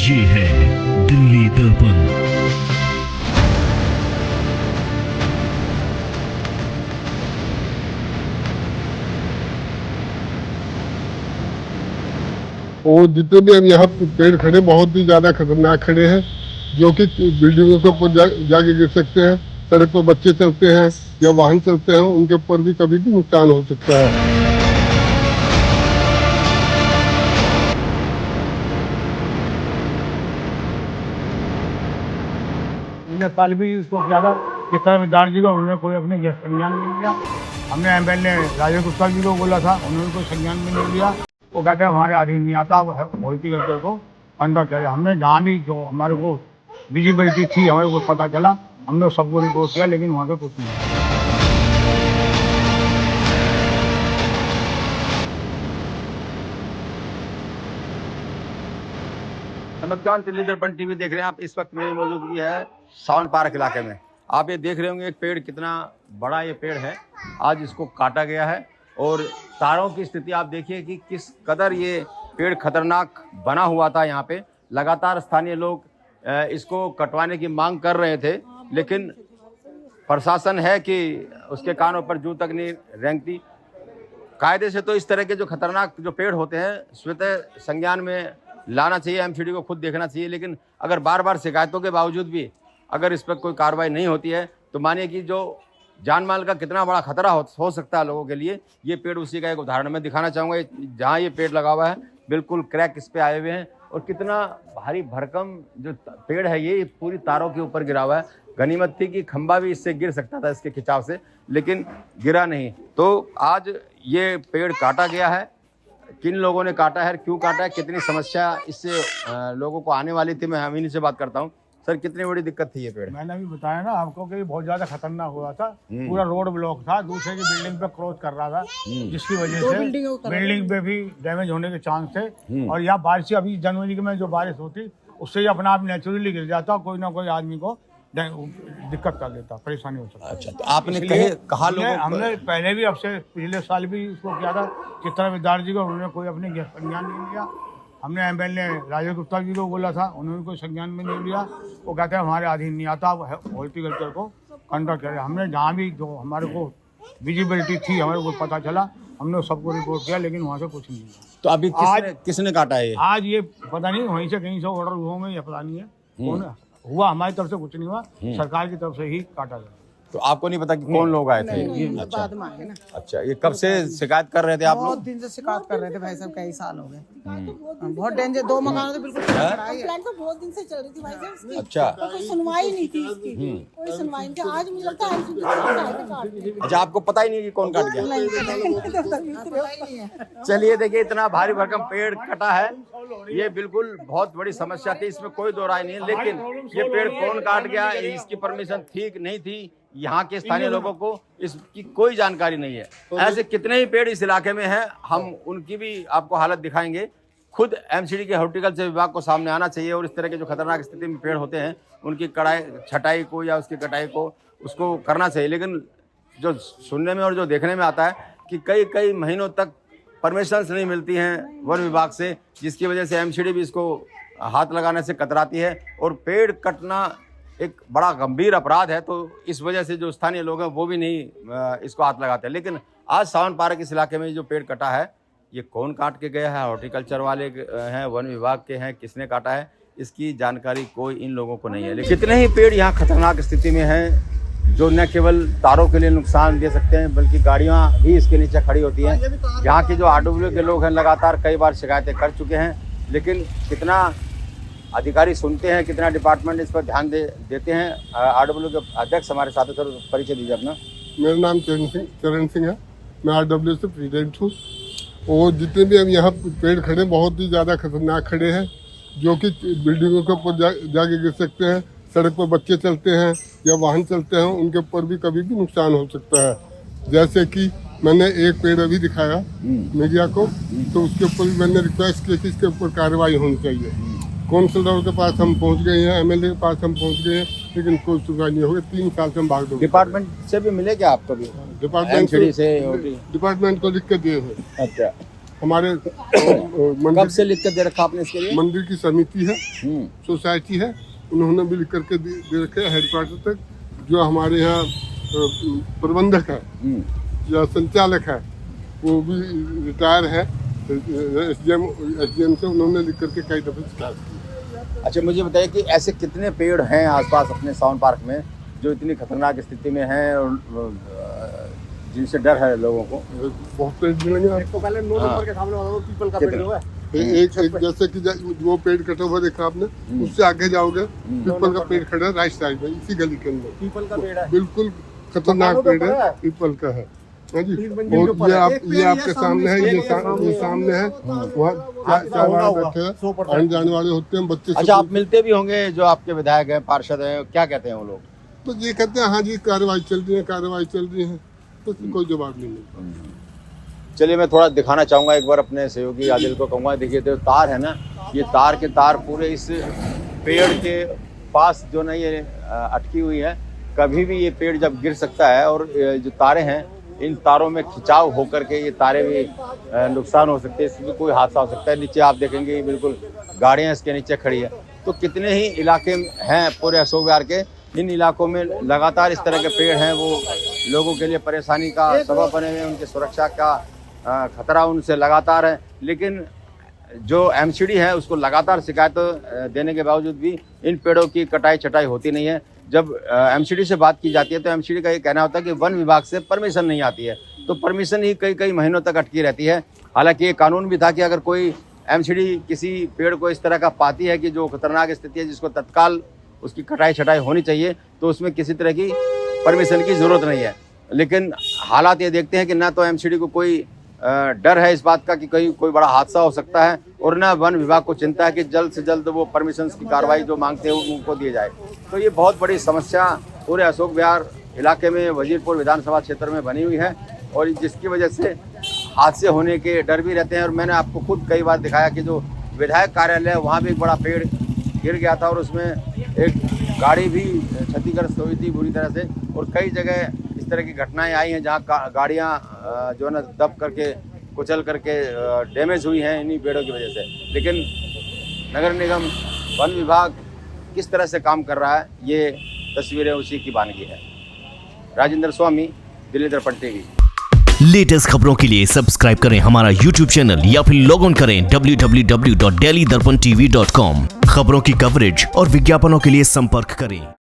ये है दिल्ली दर्पण। और जितने भी हम यहाँ पेड़ खड़े बहुत ही ज्यादा खतरनाक खड़े हैं, जो कि बिल्डिंगों के ऊपर जाके गिर सकते हैं। सड़क पर बच्चे चलते हैं या वाहन चलते हैं, उनके ऊपर भी कभी भी नुकसान हो सकता है। कल भी उसको ज्यादा जितना विधान जी को उन्होंने कोई अपने संज्ञान नहीं लिया। हमने एमएलए राजेश गुप्ता जी को बोला था, उन्होंने कोई संज्ञान भी नहीं लिया। वो कहते हैं हमारे अधीन नहीं आता, हॉर्टिकल्चर को अंदर चले। हमने जहाँ भी जो हमारे को विजिबिलिटी थी, हमें को पता चला, हमने सबको रिपोर्ट किया, लेकिन वहाँ पे कुछ नहीं। नमस्कार, दिल्ली दर्पण टीवी देख रहे हैं आप। इस वक्त मेरी मौजूदगी है सावन पार्क इलाके में। आप ये देख रहे होंगे एक पेड़, कितना बड़ा ये पेड़ है। आज इसको काटा गया है और तारों की स्थिति आप देखिए कि किस कदर ये पेड़ खतरनाक बना हुआ था। यहाँ पे लगातार स्थानीय लोग इसको कटवाने की मांग कर रहे थे, लेकिन प्रशासन है कि उसके कानों पर जूं तक नहीं रेंगती। कायदे से तो इस तरह के जो खतरनाक जो पेड़ होते हैं स्वतः संज्ञान में लाना चाहिए, एमसीडी को खुद देखना चाहिए। लेकिन अगर बार बार शिकायतों के बावजूद भी अगर इस पर कोई कार्रवाई नहीं होती है तो मानिए कि जो जान माल का कितना बड़ा खतरा हो सकता है लोगों के लिए। ये पेड़ उसी का एक उदाहरण मैं दिखाना चाहूँगा। जहाँ ये पेड़ लगा हुआ है बिल्कुल क्रैक इस पे आए हुए हैं और कितना भारी भरकम जो पेड़ है ये पूरी तारों के ऊपर गिरा हुआ है। गनीमत थी कि खंबा भी इससे गिर सकता था इसके खिंचाव से, लेकिन गिरा नहीं। तो आज ये पेड़ काटा गया है। किन लोगों ने काटा है, क्यों काटा है, कितनी समस्या इससे लोगों को आने वाली थी, मैं हम इन्हीं से बात करता हूँ। सर, कितनी बड़ी दिक्कत थी ये पेड़? मैंने अभी बताया ना आपको कि बहुत ज्यादा खतरनाक हुआ था। पूरा रोड ब्लॉक था, दूसरे की बिल्डिंग पे क्रॉस कर रहा था, जिसकी वजह से बिल्डिंग पे भी डैमेज होने के चांस थे। और यहाँ बारिश अभी जनवरी में जो बारिश होती उससे ही अपना आप नेचुरली गिर जाता, कोई ना कोई आदमी को दिक्कत कर देता, परेशानी हो सकती। अच्छा, तो आपने कहा लोगों हमने पहले भी आपसे पिछले साल भी उसको किया था चित्रा विद्यार्थी को, उन्होंने कोई अपने संज्ञान नहीं लिया। हमने एमएलए राजेश गुप्ता जी को बोला था, उन्होंने कोई संज्ञान भी नहीं लिया। वो कहते हैं हमारे अधीन नहीं आता, हॉर्टिकल्चर को कंडक्ट करे। हमने जहाँ भी जो हमारे को विजिबिलिटी थी, हमारे को पता चला, हमने सबको रिपोर्ट किया, लेकिन वहाँ से कुछ नहीं मिला। तो अभी किसने काटा है? आज ये पता नहीं, वहीं से कहीं से ऑर्डर हुआ में, ये पता नहीं है कौन हुआ। हमारी तरफ से कुछ नहीं हुआ, सरकार की तरफ से ही काटा गया। तो आपको नहीं पता कि कौन लोग आए थे? अच्छा, बाद में आए ना। अच्छा, ये कब से शिकायत कर रहे थे आप लोग? बहुत दिन से शिकायत कर रहे थे भाई साहब, कई साल हो गए। बहुत डेंजर, 2 मकानों तो बिल्कुल कंप्लेंट तो बहुत दिन से चल रही थी भाई साहब इसकी। अच्छा, तो कोई सुनवाई नहीं थी इसकी, कोई सुनवाई नहीं थी। आज मुझे लगता है अच्छा, आपको पता ही नहीं कि कौन काट गया? चलिए, देखिए इतना भारी भरकम पेड़ कटा है, ये बिल्कुल बहुत बड़ी समस्या थी, इसमें कोई दो राय नहीं है। लेकिन ये पेड़ कौन काट गया, इसकी परमिशन ठीक नहीं थी, यहाँ के स्थानीय लोगों को इसकी कोई जानकारी नहीं है। ऐसे कितने ही पेड़ इस इलाके में हैं, हम उनकी भी आपको हालत दिखाएंगे। खुद एमसीडी के हॉर्टिकल्चर विभाग को सामने आना चाहिए और इस तरह के जो खतरनाक स्थिति में पेड़ होते हैं उनकी छटाई को या उसकी कटाई को उसको करना चाहिए। लेकिन जो सुनने में और जो देखने में आता है कि कई महीनों तक परमिशंस नहीं मिलती हैं वन विभाग से, जिसकी वजह से एमसीडी भी इसको हाथ लगाने से कतराती है। और पेड़ कटना एक बड़ा गंभीर अपराध है, तो इस वजह से जो स्थानीय लोग हैं वो भी नहीं इसको हाथ लगाते। लेकिन आज सावन पार्क इस इलाके में जो पेड़ कटा है, ये कौन काट के गया है? हॉर्टिकल्चर वाले हैं, वन विभाग के हैं, किसने काटा है, इसकी जानकारी कोई इन लोगों को नहीं है। लेकिन कितने ही पेड़ यहाँ खतरनाक स्थिति में हैं, जो न केवल तारों के लिए नुकसान दे सकते हैं बल्कि गाड़ियाँ भी इसके नीचे खड़ी होती हैं। यहाँ के जो आरडब्ल्यू के लोग हैं लगातार कई बार शिकायतें कर चुके हैं, लेकिन कितना अधिकारी सुनते हैं, कितना डिपार्टमेंट इस पर ध्यान देते हैं। आरडब्ल्यू के अध्यक्ष हमारे साथ हैं, सर परिचय दीजिए अपना। मेरा नाम चरण सिंह है, मैं आरडब्ल्यू से प्रेसिडेंट हूँ। और जितने भी हम यहाँ पेड़ खड़े बहुत ही ज़्यादा खतरनाक खड़े हैं, जो कि बिल्डिंगों के ऊपर जाके गिर सकते हैं। सड़क पर बच्चे चलते हैं या वाहन चलते हैं, उनके ऊपर भी कभी भी नुकसान हो सकता है। जैसे कि मैंने एक पेड़ अभी दिखाया मीडिया को, तो उसके ऊपर भी मैंने रिक्वेस्ट की कि इसके ऊपर कार्रवाई होनी चाहिए। काउंसिलर के पास हम पहुंच गए हैं, एमएलए के पास हम पहुंच गए हैं, लेकिन कोई सुनवाई नहीं हो गई। 3 साल से हम भाग दौड़। डिपार्टमेंट से भी मिले क्या आप कभी? डिपार्टमेंट को लिख के दिए हैं। अच्छा, हमारे कब मंदिर से लिख कर दे रखा आपने इसके लिए? मंदिर की समिति है, हम्म, सोसाइटी है, उन्होंने भी लिख करके दे रखे हेडक्वार्टर तक। जो हमारे यहाँ प्रबंधक है या संचालक है वो भी रिटायर है एसडीएम से, उन्होंने लिख करके कई दफे शिकायत की। अच्छा मुझे बताइए कि ऐसे कितने पेड़ हैं आसपास अपने साउंड पार्क में जो इतनी खतरनाक स्थिति में हैं और जिनसे डर है लोगों को? बहुत पेड़ मिलेंगे आपको। पहले 9 नंबर के सामने वाला पीपल का पेड़ हुआ है। एक जैसे कि वो पेड़ कटा हुआ देखा आपने, उससे आगे जाओगे पीपल का पेड़ खड़ा है राइट साइड में, इसी गली के अंदर। पीपल का पेड़ है, बिल्कुल खतरनाक पेड़ है, पीपल का है। हाँ जी, और ये आपके सामने है, ये सामने है। वहाँ चार बैठे हैं, आने जाने वाले होते हैं बच्चे। अच्छा आप मिलते भी होंगे जो आपके विधायक हैं, पार्षद हैं, क्या कहते हैं वो लोग? तो ये कहते हैं हाँ जी कार्रवाई चल रही है, कार्रवाई चल रही है, तो कोई जवाब नहीं मिलता। चलिए मैं थोड़ा दिखाना चाहूँगा एक बार अपने सहयोगी आदिल को कहूँगा, देखिए तो तार है ना, ये तार के तार पूरे इस पेड़ के पास जो ना ये अटकी हुई है। कभी भी ये पेड़ जब गिर सकता है और जो तारे हैं इन तारों में खिंचाव होकर के ये तारे भी नुकसान हो सकते हैं, इसमें कोई हादसा हो सकता है। नीचे आप देखेंगे बिल्कुल गाड़ियाँ इसके नीचे खड़ी है। तो कितने ही इलाके हैं पूरे अशोक विहार के, इन इलाकों में लगातार इस तरह के पेड़ हैं, वो लोगों के लिए परेशानी का सबब बने हुए हैं, उनकी सुरक्षा का खतरा उनसे लगातार है। लेकिन जो एमसीडी है उसको लगातार शिकायत देने के बावजूद भी इन पेड़ों की कटाई छटाई होती नहीं है। जब एमसीडी से बात की जाती है तो एमसीडी का ये कहना होता है कि वन विभाग से परमिशन नहीं आती है, तो परमिशन ही कई महीनों तक अटकी रहती है। हालांकि ये कानून भी था कि अगर कोई एमसीडी किसी पेड़ को इस तरह का पाती है कि जो खतरनाक स्थिति है, जिसको तत्काल उसकी कटाई छटाई होनी चाहिए, तो उसमें किसी तरह की परमिशन की ज़रूरत नहीं है। लेकिन हालात ये देखते हैं कि ना तो एमसीडी को कोई डर है इस बात का कि कहीं कोई बड़ा हादसा हो सकता है, और ना वन विभाग को चिंता है कि जल्द से जल्द वो परमिशन की कार्रवाई जो मांगते हैं उनको दिए जाए। तो ये बहुत बड़ी समस्या पूरे अशोक विहार इलाके में वजीरपुर विधानसभा क्षेत्र में बनी हुई है, और जिसकी वजह से हादसे होने के डर भी रहते हैं। और मैंने आपको खुद कई बार दिखाया कि जो विधायक कार्यालय है वहाँ भी एक बड़ा पेड़ गिर गया था और उसमें एक गाड़ी भी क्षतिग्रस्त हुई थी बुरी तरह से, और कई जगह इस तरह की घटनाएं आई हैं जहां गाड़ियां जो है ना दब करके कुचल करके डैमेज हुई हैं इन्हीं पेड़ों की वजह से। लेकिन नगर निगम वन विभाग किस तरह से काम कर रहा है, ये तस्वीरें उसी की बानगी है। राजेंद्र स्वामी, दिल्ली दर्पण टीवी। लेटेस्ट खबरों के लिए सब्सक्राइब करें हमारा YouTube चैनल या फिर लॉग ऑन करें www.delhidarpantv.com। खबरों की कवरेज और विज्ञापनों के लिए संपर्क करें।